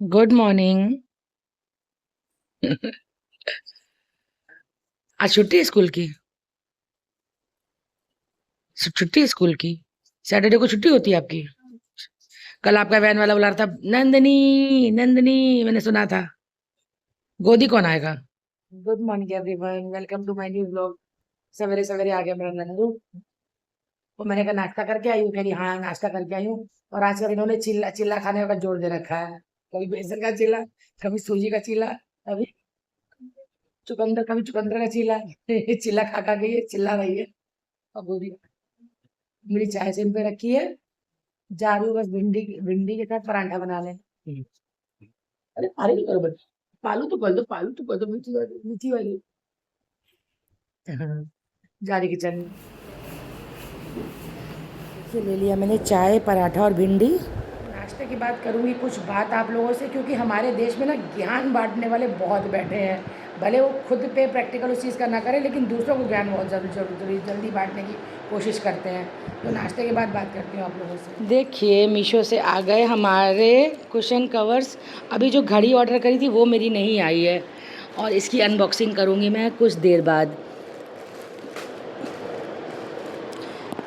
Good morning. आज छुट्टी है स्कूल की? छुट्टी है स्कूल की? सैटरडे को छुट्टी होती है आपकी? कल आपका वैन वाला बुला रहा था, नंदनी नंदनी, मैंने सुना था। गोदी कौन आएगा? Good morning everyone, welcome to my new vlog. सवेरे सवेरे आ गया मेरा नंदू। तो मैंने कहा नाश्ता करके आई हूँ, कह रही हाँ नाश्ता करके आई हूँ। और आजकल इन्होंने चिल्ला चिल्ला खाने का जोर दे रखा है। कभी बेसन का चिल्ला, कभी सूजी का चिल्ला, कभी चुकंदर का चिल्ला। चिल्ला खा खा के ये चिल्ला रही है। और गोदी मेरी चाय सिम पे रखी है। जा रही हूँ बस भिंडी भिंडी के साथ परांठा बना ले। अरे अरे नहीं करो बस, पालू तो कर दो मीठी वाली मीठी वाली। हाँ, जा रही किचन में। देखिए ले लिया मैंने चाय, पराठा और भिंडी। नाश्ते की बात करूँगी कुछ बात आप लोगों से, क्योंकि हमारे देश में ना ज्ञान बांटने वाले बहुत बैठे हैं। भले वो खुद पे प्रैक्टिकल उस चीज़ का ना करें, लेकिन दूसरों को ज्ञान बहुत जल्दी बांटने की कोशिश करते हैं। तो नाश्ते के बाद बात करती हूँ आप लोगों से। देखिए मीशो से आ गए हमारे कुशन कवर्स। अभी जो घड़ी ऑर्डर करी थी वो मेरी नहीं आई है, और इसकी अनबॉक्सिंग करूँगी मैं कुछ देर बाद।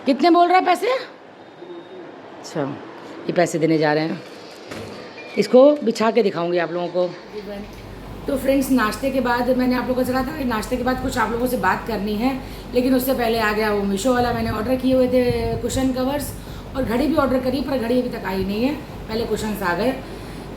कितने बोल रहा है पैसे? अच्छा, ये पैसे देने जा रहे हैं। इसको बिछा के दिखाऊंगी आप लोगों को। तो फ्रेंड्स, नाश्ते के बाद मैंने आप लोगों को चला था कि नाश्ते के बाद कुछ आप लोगों से बात करनी है, लेकिन उससे पहले आ गया वो मीशो वाला। मैंने ऑर्डर किए हुए थे कुशन कवर्स, और घड़ी भी ऑर्डर करी, पर घड़ी अभी तक आई नहीं है। पहले कुशन्स आ गए।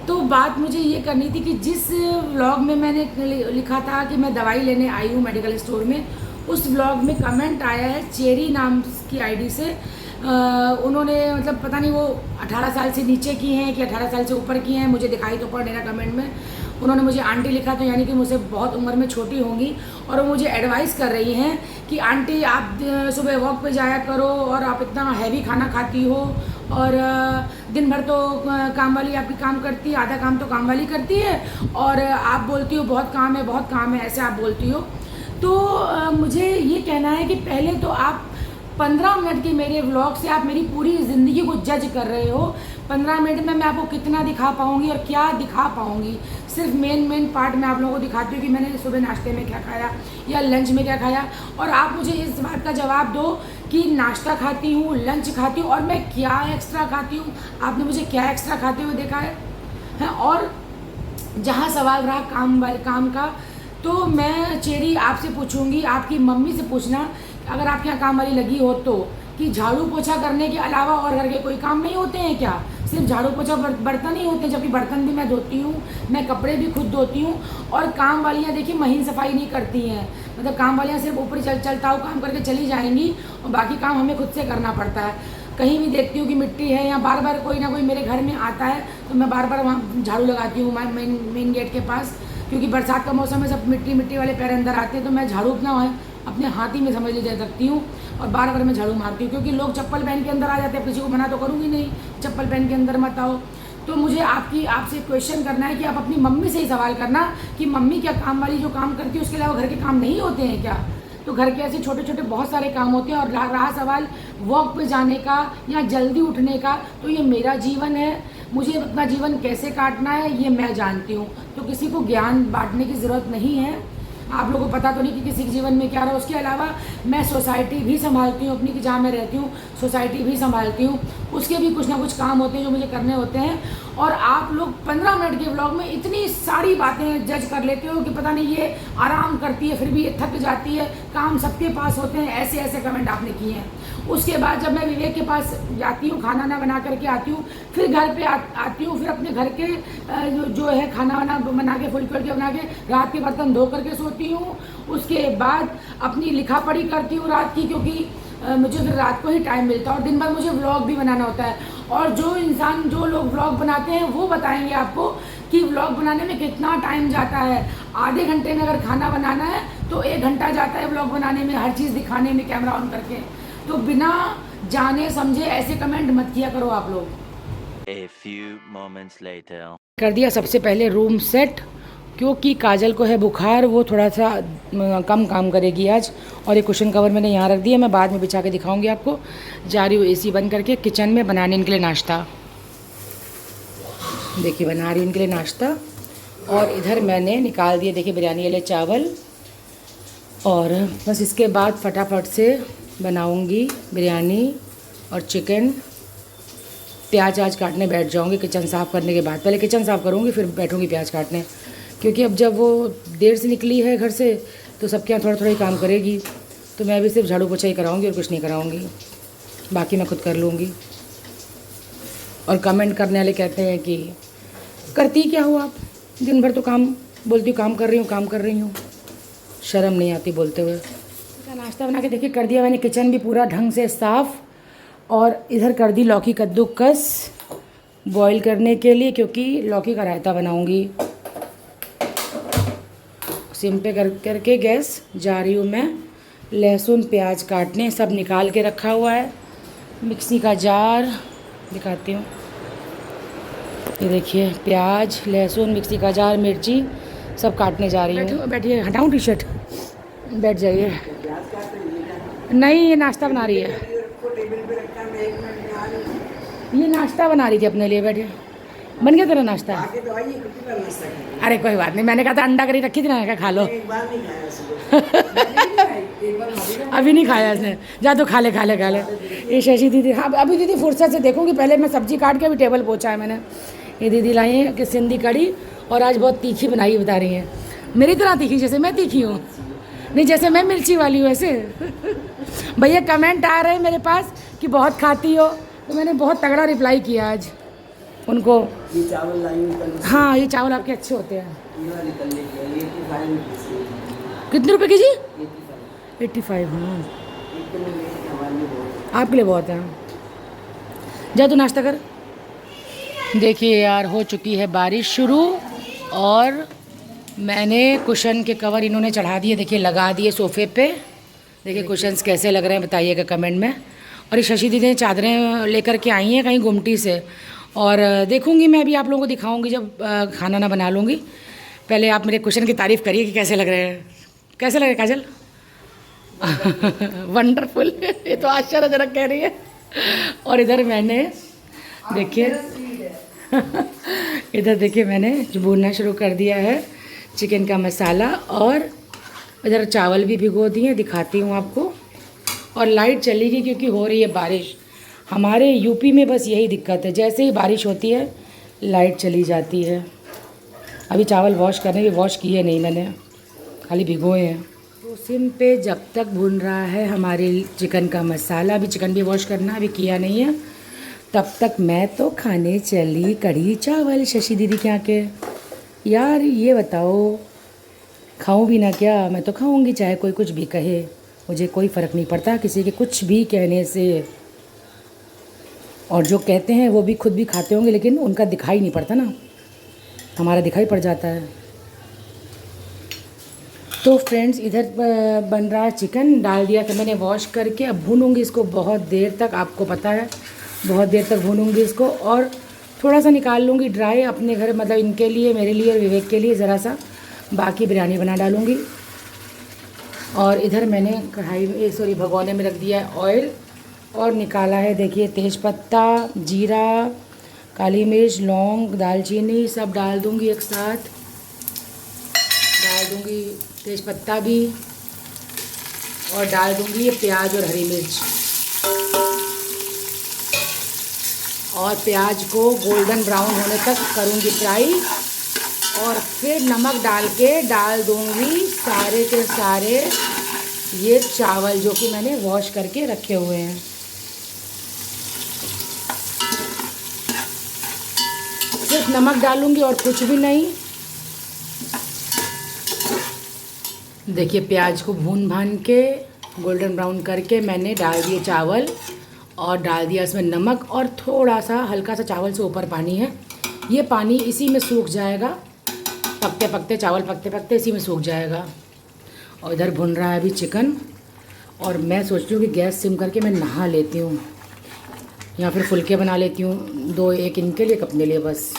तो बात मुझे ये करनी थी कि जिस व्लॉग में मैंने लिखा था कि मैं दवाई लेने आई हूँ मेडिकल स्टोर में, उस व्लॉग में कमेंट आया है चेरी नाम की आईडी से। उन्होंने मतलब पता नहीं वो 18 साल से नीचे की हैं कि 18 साल से ऊपर की हैं, मुझे दिखाई तो पड़ रहा कमेंट में। उन्होंने मुझे आंटी लिखा, तो यानी कि मुझसे बहुत उम्र में छोटी होंगी, और वो मुझे एडवाइस कर रही हैं कि आंटी आप सुबह वॉक पे जाया करो, और आप इतना हैवी खाना खाती हो, और दिन भर तो काम वाली आपकी काम करती है, आधा काम तो काम वाली करती है, और आप बोलती हो बहुत काम है बहुत काम है, ऐसे आप बोलती हो। तो मुझे ये कहना है कि पहले तो आप 15 मिनट के मेरे व्लॉग से आप मेरी पूरी ज़िंदगी को जज कर रहे हो। 15 मिनट में मैं आपको कितना दिखा पाऊँगी और क्या दिखा पाऊँगी। सिर्फ मेन पार्ट मैं आप लोगों को दिखाती हूँ कि मैंने सुबह नाश्ते में क्या खाया या लंच में क्या खाया, और आप मुझे इस बात का जवाब दो कि नाश्ता खाती हूँ, लंच खाती हूँ, और मैं क्या एक्स्ट्रा खाती हूँ। आपने मुझे क्या एक्स्ट्रा खाते हुए देखा है? और जहाँ सवाल रहा काम का, तो मैं चेरी आपसे पूछूंगी, आपकी मम्मी से पूछना अगर आपके यहाँ काम वाली लगी हो तो, कि झाड़ू पोछा करने के अलावा और घर के कोई काम नहीं होते हैं क्या? सिर्फ झाड़ू पोछा बर्तन ही होते हैं, जबकि बर्तन भी मैं धोती हूँ, मैं कपड़े भी खुद धोती हूँ। और काम वालियाँ देखिए महीन सफाई नहीं करती हैं, मतलब काम वालियाँ सिर्फ ऊपर चलता हुआ काम करके चली जाएंगी, और बाकी काम हमें खुद से करना पड़ता है। कहीं भी देखती हूँ कि मिट्टी है, या बार बार कोई ना कोई मेरे घर में आता है, तो मैं बार बार वहाँ झाड़ू लगाती हूँ मेन गेट के पास, क्योंकि बरसात का मौसम में सब मिट्टी वाले पैर अंदर आते हैं। तो मैं झाड़ू अपने हाथ ही में समझ लीजिए रखती हूँ, और बार बार मैं झाड़ू मारती हूँ, क्योंकि लोग चप्पल पहन के अंदर आ जाते हैं। किसी को मना तो करूँगी नहीं, चप्पल पहन के अंदर मत आओ। तो मुझे आपसे क्वेश्चन करना है कि आप अपनी मम्मी से ही सवाल करना कि मम्मी क्या काम वाली जो काम करती है उसके अलावा घर के काम नहीं होते हैं क्या? तो घर के ऐसे छोटे छोटे बहुत सारे काम होते हैं। और रहा सवाल वॉक पे जाने का या जल्दी उठने का, तो ये मेरा जीवन है, मुझे अपना जीवन कैसे काटना है ये मैं जानती हूँ। तो किसी को ज्ञान बांटने की ज़रूरत नहीं है। आप लोगों को पता तो नहीं कि किसी के जीवन में क्या रहा। उसके अलावा मैं सोसाइटी भी संभालती हूँ अपनी, कि जहाँ मैं रहती हूँ सोसाइटी भी संभालती हूँ, उसके भी कुछ ना कुछ काम होते हैं जो मुझे करने होते हैं। और आप लोग 15 मिनट के व्लॉग में इतनी सारी बातें जज कर लेते हो कि पता नहीं ये आराम करती है फिर भी ये थक जाती है, काम सबके पास होते हैं, ऐसे ऐसे कमेंट आपने किए हैं। उसके बाद जब मैं विवेक के पास जाती हूँ, खाना ना बना करके आती हूँ, फिर घर पे आती हूँ, फिर अपने घर के जो है खाना वाना बना के फुल के बना के रात के बर्तन धो करके सोती हूँ। उसके बाद अपनी लिखा पढ़ी करती हूँ रात की, क्योंकि मुझे फिर रात को ही टाइम मिलता है, और दिन भर मुझे व्लॉग भी बनाना होता है। और जो लोग व्लॉग बनाते हैं वो बताएंगे आपको कि व्लॉग बनाने में कितना टाइम जाता है। आधे घंटे में अगर खाना बनाना है तो 1 घंटा जाता है व्लॉग बनाने में, हर चीज़ दिखाने में कैमरा ऑन करके। तो बिना जाने समझे ऐसे कमेंट मत किया करो आप लोग। A few moments later. कर दिया सबसे पहले रूम सेट, क्योंकि काजल को है बुखार, वो थोड़ा सा कम काम करेगी आज। और ये कुशन कवर मैंने यहाँ रख दिया, मैं बाद में बिछा के दिखाऊंगी आपको। जा रही हूँ एसी बंद करके किचन में बनाने के लिए नाश्ता। देखिए बना रही हूँ उनके लिए नाश्ता। और इधर मैंने निकाल दिए देखिए बिरयानी के लिए चावल। और बस इसके बाद फटाफट से बनाऊँगी बिरयानी और चिकन। प्याज आज काटने बैठ जाऊँगी किचन साफ़ करने के बाद। पहले किचन साफ़ करूँगी फिर बैठूँगी प्याज काटने, क्योंकि अब जब वो देर से निकली है घर से तो सबके यहाँ थोड़ा थोड़ा ही काम करेगी। तो मैं भी सिर्फ झाड़ू पोछा ही कराऊँगी और कुछ नहीं कराऊँगी, बाकी मैं खुद कर लूँगी। और कमेंट करने वाले कहते हैं कि करती क्या हो आप, दिन भर तो काम बोलती हूँ, काम कर रही हूँ काम कर रही हूँ, शर्म नहीं आती बोलते हुए। नाश्ता बना के देखिए कर दिया मैंने किचन भी पूरा ढंग से साफ़। और इधर कर दी लौकी कद्दूकस बॉईल करने के लिए, क्योंकि लौकी का रायता बनाऊंगी। सिम पे करके गैस जा रही हूँ मैं। लहसुन प्याज काटने सब निकाल के रखा हुआ है। मिक्सी का जार दिखाती हूँ, ये देखिए प्याज लहसुन मिक्सी का जार मिर्ची सब काटने जा रही हूँ। बैठिए हटाऊँ टी शर्ट, बैठ जाइए। नहीं ये नाश्ता बना रही है, ये नाश्ता बना रही थी अपने लिए। बैठे बन गया तेरा नाश्ता? अरे कोई बात नहीं, मैंने कहा था अंडा करी रखी थी ना, क्या खा लो। अभी नहीं खाया इसने, जा तो खा ले खा ले खा ले। ये शशि दीदी, हाँ अभी दीदी फुर्सत से देखूंगी, पहले मैं सब्जी काट के अभी टेबल पहुँचा है मैंने। ये दीदी लाई है कि सिंधी कड़ी और आज बहुत तीखी बनाई बता रही हैं, मेरी तरह तीखी जैसे मैं तीखी हूँ, नहीं जैसे मैं मिर्ची वाली हूँ ऐसे। भैया कमेंट आ रहे हैं मेरे पास कि बहुत खाती हो, तो मैंने बहुत तगड़ा रिप्लाई किया आज उनको। ये चावल लाई, हाँ ये चावल आपके अच्छे होते हैं। कितने रुपए के जी? 85। हाँ आपके लिए बहुत है। जा तू नाश्ता कर। देखिए यार हो चुकी है बारिश शुरू, और मैंने कुशन के कवर इन्होंने चढ़ा दिए, देखिए लगा दिए सोफ़े पे। देखिए कुशन्स कैसे लग रहे हैं बताइएगा कमेंट में। और ये शशि दीदी चादरें लेकर के आई हैं कहीं गुमटी से, और देखूंगी मैं भी, आप लोगों को दिखाऊंगी जब खाना ना बना लूँगी। पहले आप मेरे कुशन की तारीफ़ करिए कि कैसे लग रहे हैं, कैसे लग रहे काजल? वंडरफुल। ये तो आश्चर्यजनक कह रही है। और इधर मैंने देखिए इधर देखिए मैंने भूनना शुरू कर दिया है चिकन का मसाला, और इधर चावल भी भिगो दिए, दिखाती हूँ आपको। और लाइट चली गई क्योंकि हो रही है बारिश। हमारे यूपी में बस यही दिक्कत है, जैसे ही बारिश होती है लाइट चली जाती है। अभी चावल वॉश करने भी वॉश किए नहीं मैंने, खाली भिगोए हैं। तो सिम पे जब तक भून रहा है हमारे चिकन का मसाला, अभी चिकन भी वॉश करना अभी किया नहीं है, तब तक मैं तो खाने चली कढ़ी चावल शशि दीदी के यहाँ के। यार ये बताओ खाऊं भी ना क्या? मैं तो खाऊंगी चाहे कोई कुछ भी कहे, मुझे कोई फ़र्क नहीं पड़ता किसी के कुछ भी कहने से। और जो कहते हैं वो भी खुद भी खाते होंगे, लेकिन उनका दिखाई नहीं पड़ता ना, हमारा दिखाई पड़ जाता है। तो फ्रेंड्स इधर बन रहा है चिकन, डाल दिया था मैंने वॉश करके। अब भूनूंगी इसको बहुत देर तक, आपको पता है बहुत देर तक भूनूंगी इसको। और थोड़ा सा निकाल लूँगी ड्राई अपने घर, मतलब इनके लिए मेरे लिए और विवेक के लिए ज़रा सा, बाकी बिरयानी बना डालूँगी। और इधर मैंने कढ़ाई में भगोने में रख दिया है ऑयल, और निकाला है देखिए तेज पत्ता जीरा काली मिर्च लौंग दालचीनी सब डाल दूँगी एक साथ। डाल दूँगी तेज पत्ता भी, और डाल दूँगी ये प्याज और हरी मिर्च। और प्याज को गोल्डन ब्राउन होने तक करूँगी फ्राई, और फिर नमक डाल के डाल दूँगी सारे के सारे ये चावल जो कि मैंने वॉश करके रखे हुए हैं। सिर्फ नमक डालूँगी और कुछ भी नहीं। देखिए प्याज को भून भान के गोल्डन ब्राउन करके मैंने डाल दिए चावल, और डाल दिया इसमें नमक, और थोड़ा सा हल्का सा चावल से ऊपर पानी है, ये पानी इसी में सूख जाएगा, पकते पकते चावल पकते पकते इसी में सूख जाएगा। और इधर भुन रहा है अभी चिकन, और मैं सोचती हूँ कि गैस सिम करके मैं नहा लेती हूँ, या फिर फुलके बना लेती हूँ दो, एक इनके लिए एक अपने लिए बस।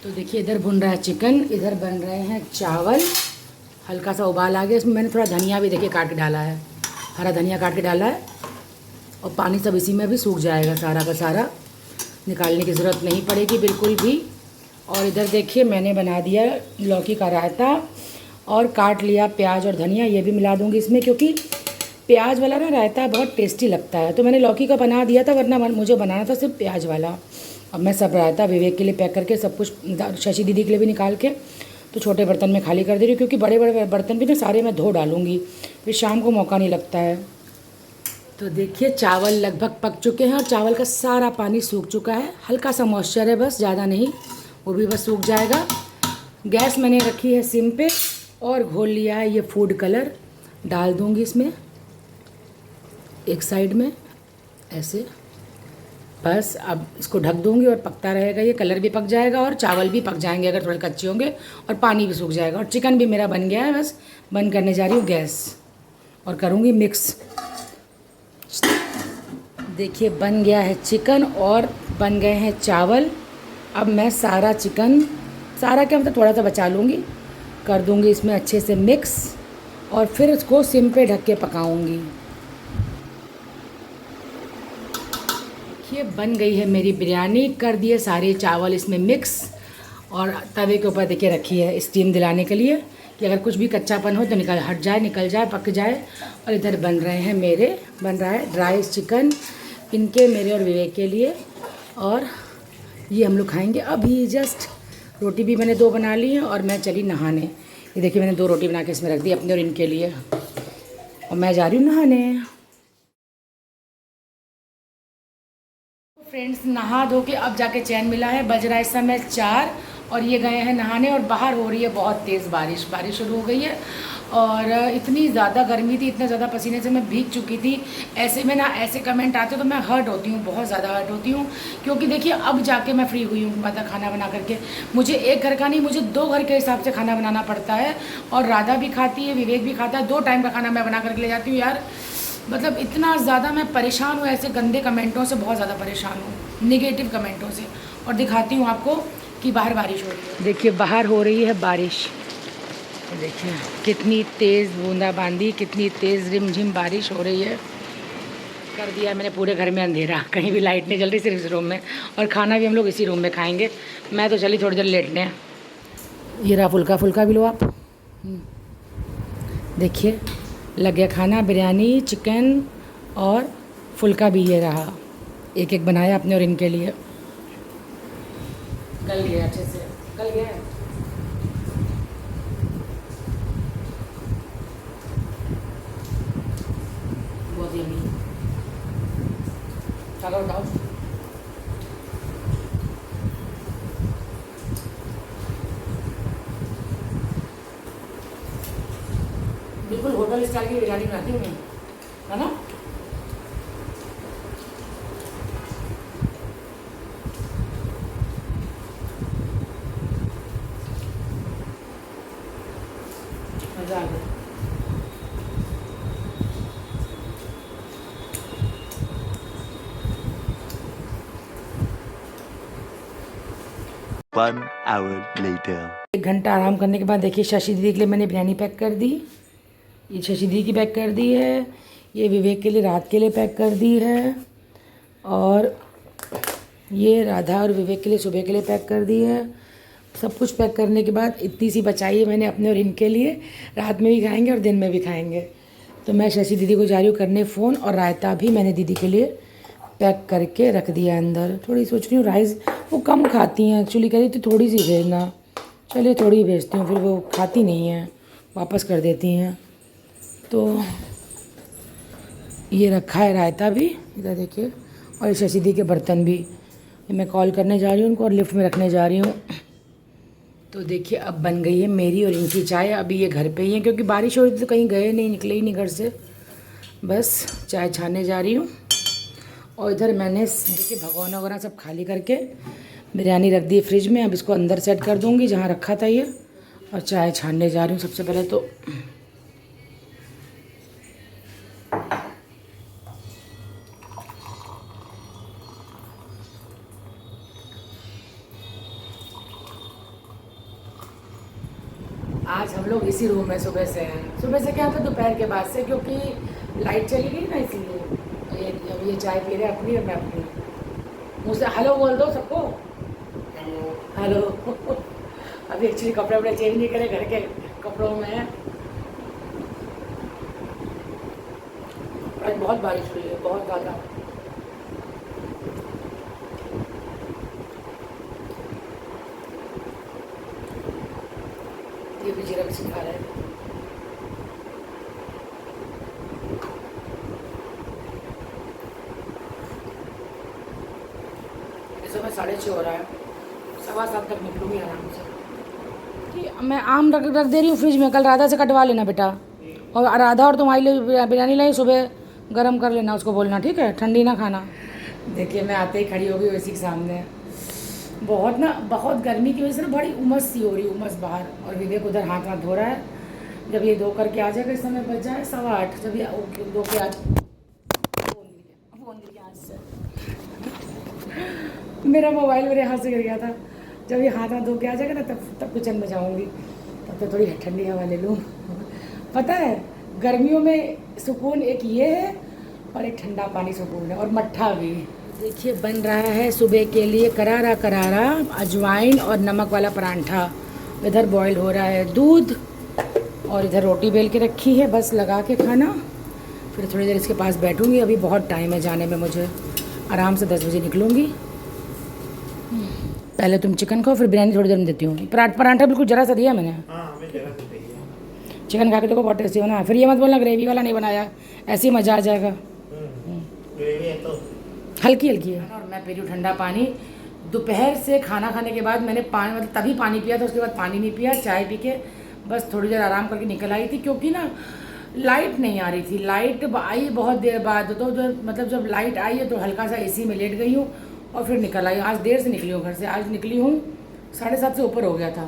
तो देखिए इधर भुन रहा है चिकन, इधर बन रहे हैं चावल। हल्का सा उबाल आ गया, इसमें मैंने थोड़ा धनिया भी देखिए काट के डाला है, हरा धनिया काट के डाला है, और पानी सब इसी में भी सूख जाएगा सारा का सारा, निकालने की ज़रूरत नहीं पड़ेगी बिल्कुल भी। और इधर देखिए मैंने बना दिया लौकी का रायता और काट लिया प्याज और धनिया, ये भी मिला दूँगी इसमें, क्योंकि प्याज वाला ना रायता बहुत टेस्टी लगता है। तो मैंने लौकी का बना दिया था, वरना मुझे बनाना था सिर्फ प्याज वाला। अब मैं सब रायता विवेक के लिए पैक करके सब कुछ शशि दीदी के लिए भी निकाल के तो छोटे बर्तन में खाली कर दे रही हूँ, क्योंकि बड़े बड़े बर्तन भी ना सारे मैं धो डालूँगी, फिर शाम को मौका नहीं लगता है। तो देखिए चावल लगभग पक चुके हैं और चावल का सारा पानी सूख चुका है, हल्का सा मॉइस्चर है बस, ज़्यादा नहीं, वो भी बस सूख जाएगा। गैस मैंने रखी है सिम पे और घोल लिया है ये फूड कलर, डाल दूँगी इसमें एक साइड में ऐसे, बस अब इसको ढक दूँगी और पकता रहेगा। ये कलर भी पक जाएगा और चावल भी पक जाएंगे अगर थोड़े कच्चे होंगे, और पानी भी सूख जाएगा। और चिकन भी मेरा बन गया है, बस बंद करने जा रही हूँ गैस और करूँगी मिक्स। देखिए बन गया है चिकन और बन गए हैं चावल। अब मैं सारा चिकन, सारा क्या मतलब थोड़ा सा बचा लूँगी, कर दूँगी इसमें अच्छे से मिक्स और फिर इसको सिम पे ढक के पकाऊँगी। देखिए बन गई है मेरी बिरयानी, कर दिए सारे चावल इसमें मिक्स और तवे के ऊपर देखिए रखी है स्टीम दिलाने के लिए कि अगर कुछ भी कच्चापन हो तो हट जाए, निकल जाए, पक जाए। और इधर बन रहा है ड्राई चिकन, इनके मेरे और विवेक के लिए, और ये हम लोग खाएंगे अभी जस्ट। रोटी भी मैंने 2 बना ली है और मैं चली नहाने। ये देखिए मैंने 2 रोटी बना के इसमें रख दी अपने और इनके लिए, और मैं जा रही हूँ नहाने। फ्रेंड्स नहा धो के अब जाके चैन मिला है, बज रहा है इस समय 4 और ये गए हैं नहाने। और बाहर हो रही है बहुत तेज़ बारिश शुरू हो गई है और इतनी ज़्यादा गर्मी थी, इतना ज़्यादा पसीने से मैं भीग चुकी थी। ऐसे में ना ऐसे कमेंट आते तो मैं हर्ट होती हूँ, बहुत ज़्यादा हर्ट होती हूँ, क्योंकि देखिए अब जाके मैं फ्री हुई हूँ मतलब खाना बना करके। मुझे एक घर का नहीं, मुझे 2 घर के हिसाब से खाना बनाना पड़ता है, और राधा भी खाती है, विवेक भी खाता है, 2 टाइम का खाना मैं बना करके ले जाती हूँ यार। मतलब इतना ज़्यादा मैं परेशान हूँ ऐसे गंदे कमेंटों से, बहुत ज़्यादा परेशान हूँ निगेटिव कमेंटों से। और दिखाती हूँ आपको कि बाहर बारिश हो रही है। देखिए बाहर हो रही है बारिश, देखिए कितनी तेज़ बूंदाबांदी, कितनी तेज़ रिमझिम बारिश हो रही है। कर दिया मैंने पूरे घर में अंधेरा, कहीं भी लाइट नहीं जल रही, सिर्फ इस रूम में। और खाना भी हम लोग इसी रूम में खाएंगे। मैं तो चली थोड़ी देर लेटने। ये रहा फुल्का भी लो आप। देखिए लग गया खाना, बिरयानी, चिकन और फुल्का भी ये रहा, एक एक बनाया अपने और इनके लिए। गल गया अच्छे से, गल गया। बहुत यम्मी। चलो उठाओ। बिल्कुल होटल स्टाइल की बिरयानी बनाती हूँ मैं, है ना। मज़ा आ गया।1 hour later. 1 घंटा आराम करने के बाद देखिए शशि दीदी के लिए मैंने बिरयानी पैक कर दी। ये शशि दीदी की पैक कर दी है, ये विवेक के लिए रात के लिए पैक कर दी है, और ये राधा और विवेक के लिए सुबह के लिए पैक कर दी है। सब कुछ पैक करने के बाद इतनी सी बचाई है मैंने अपने और इनके लिए, रात में भी खाएंगे और दिन में भी खाएंगे। तो मैं शशि दीदी को जा रही हूँ करने फ़ोन, और रायता भी मैंने दीदी के लिए पैक करके रख दिया अंदर। थोड़ी सोच रही हूँ राइस वो कम खाती हैं एक्चुअली, कह रही थी थोड़ी सी भेजना, चलिए थोड़ी भेजती हूँ, फिर वो खाती नहीं हैं, वापस कर देती हैं। तो ये रखा है रायता भी इधर देखिए, और ये शशि दीदी के बर्तन भी मैं कॉल करने जा रही हूँ उनको और लिफ्ट में रखने जा रही हूँ। तो देखिए अब बन गई है मेरी और इनकी चाय। अभी ये घर पे ही है क्योंकि बारिश हो रही थी तो कहीं गए नहीं, निकले ही नहीं घर से, बस चाय छानने जा रही हूँ। और इधर मैंने देखिए भगोना वगैरह सब खाली करके बिरयानी रख दी फ्रिज में। अब इसको अंदर सेट कर दूँगी जहाँ रखा था ये, और चाय छानने जा रही हूँ सबसे पहले। तो आज हम लोग इसी रूम में सुबह से हैं। सुबह से क्या था, दोपहर के बाद से, क्योंकि लाइट चली गई ना, इसीलिए। ये चाय पी रहे अपनी और मैं अपनी। मुझसे हेलो बोल दो सबको, हेलो। अभी एक्चुअली कपड़े वपड़े चेंज नहीं करे, घर के कपड़ों में है। आज बहुत बारिश हुई है, बहुत ज़्यादा। ये भी जीरा बिस्किट खा रहा है। इस समय 6:30 हो रहा है, 7:15 तक निकलूँगी आराम से। कि मैं आम रख दे रही हूँ फ्रिज में, कल राधा से कटवा लेना बेटा। और राधा और तुम्हारे लिए बिरयानी लाई, सुबह गरम कर लेना, उसको बोलना, ठीक है, ठंडी ना खाना। देखिए मैं आते ही खड़ी हो गई उसी के सामने। बहुत गर्मी की वजह से ना बड़ी उमस सी हो रही, उमस बाहर। और विवेक उधर हाथ धो रहा है। जब ये धो करके आ जाएगा, इस समय बज जाए 8:15, जब ये धो के आज फ़ोन गिर गया हाथ से। मेरा मोबाइल मेरे हाथ से गिर गया था। जब ये हाथ धो के आ जाएगा ना, तब किचन में जाऊँगी, तब तो थोड़ी ठंडी हवा ले लूँ। पता है गर्मियों में सुकून एक ये है, और एक ठंडा पानी सुकून है, और मट्ठा भी। देखिए बन रहा है सुबह के लिए करारा करारा अजवाइन और नमक वाला परांठा। इधर बॉईल हो रहा है दूध, और इधर रोटी बेल के रखी है, बस लगा के खाना। फिर थोड़ी देर इसके पास बैठूंगी। अभी बहुत टाइम है जाने में, मुझे आराम से 10 बजे निकलूँगी। पहले तुम चिकन खाओ, फिर बिरयानी थोड़ी देर में देती हूँ। परांठा बिल्कुल जरा सा दिया मैंने। चिकन खा के देखो, बहुत टेस्टी बना। फिर ये मत बोलना ग्रेवी वाला नहीं बनाया, ऐसे ही मज़ा आ जाएगा। ग्रेवी है तो हल्की हल्की है। और मैं पी रही हूँ ठंडा पानी। दोपहर से खाना खाने के बाद मैंने पानी, मतलब तभी पानी पिया था, उसके बाद पानी नहीं पिया। चाय पी के बस थोड़ी देर आराम करके निकल आई थी, क्योंकि ना लाइट नहीं आ रही थी। लाइट आई बहुत देर बाद, तो मतलब जब लाइट आई है तो हल्का सा एसी में लेट गई हूँ, और फिर निकल आई। आज देर से निकली हूँ घर से, आज निकली हूँ 7:30 से ऊपर हो गया था।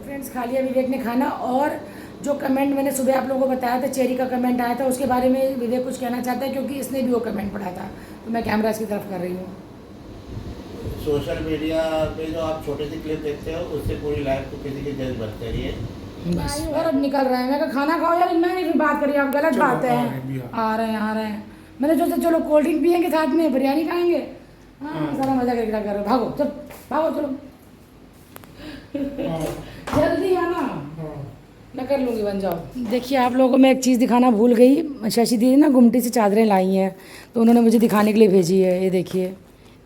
फ्रेंड्स खा लिया विवेक ने खाना। और जो कमेंट मैंने सुबह आप लोगों को बताया था, चेरी का कमेंट आया था, उसके बारे में विवेक कुछ कहना चाहता है, क्योंकि इसने भी वो कमेंट पढ़ा था। तो मैं कैमरा इसकी तरफ कर रही हूँ। सोशल मीडिया पे जो आप छोटे से क्लिप देखते हो, उससे पूरी लाइफ को किसी की जज मत करिए। बस और अब निकल रहे हैं। मैं कहा खाना खाओ यार, मैं नहीं फिर बात करिए, आप गलत बात है। आ रहे हैं। मैंने सोचा चलो कोल्ड ड्रिंक पियेंगे, साथ में बिरयानी खाएंगे। हाँ सारा मजा करके क्या करो। भागो चल, भागो चलो। जल्दी आना, मैं कर लूँगी, बन जाओ। देखिए आप लोगों को मैं एक चीज़ दिखाना भूल गई। शशि दीदी ना गुमटी से चादरें लाई हैं, तो उन्होंने मुझे दिखाने के लिए भेजी है। ये देखिए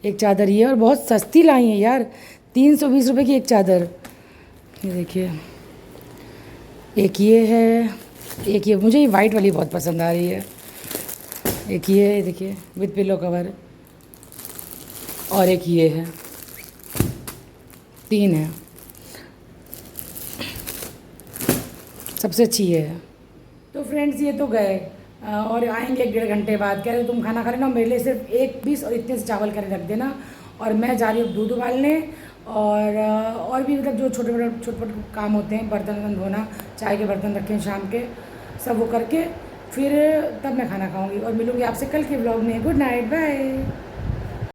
एक चादर ये, और बहुत सस्ती लाई है यार, 320 रुपये की एक चादर। ये देखिए एक ये है, एक ये, मुझे ये वाइट वाली बहुत पसंद आ रही है। एक ये देखिए विद पिलो कवर, और एक ये है। 3 है, सबसे अच्छी ये है। तो फ्रेंड्स ये तो गए, और आएंगे 1-1.5 घंटे बाद। कह रहे तुम खाना खा लेना, मेरे लिए सिर्फ 1 पीस और इतने से चावल करके रख देना। और मैं जा रही हूँ दूध उबालने, और भी मतलब जो छोटे मोटे काम होते हैं, बर्तन धोना, चाय के बर्तन रखे हैं शाम के, सब वो करके फिर तब मैं खाना खाऊंगी। और मिलूंगी आपसे कल के व्लॉग में। Good night, bye.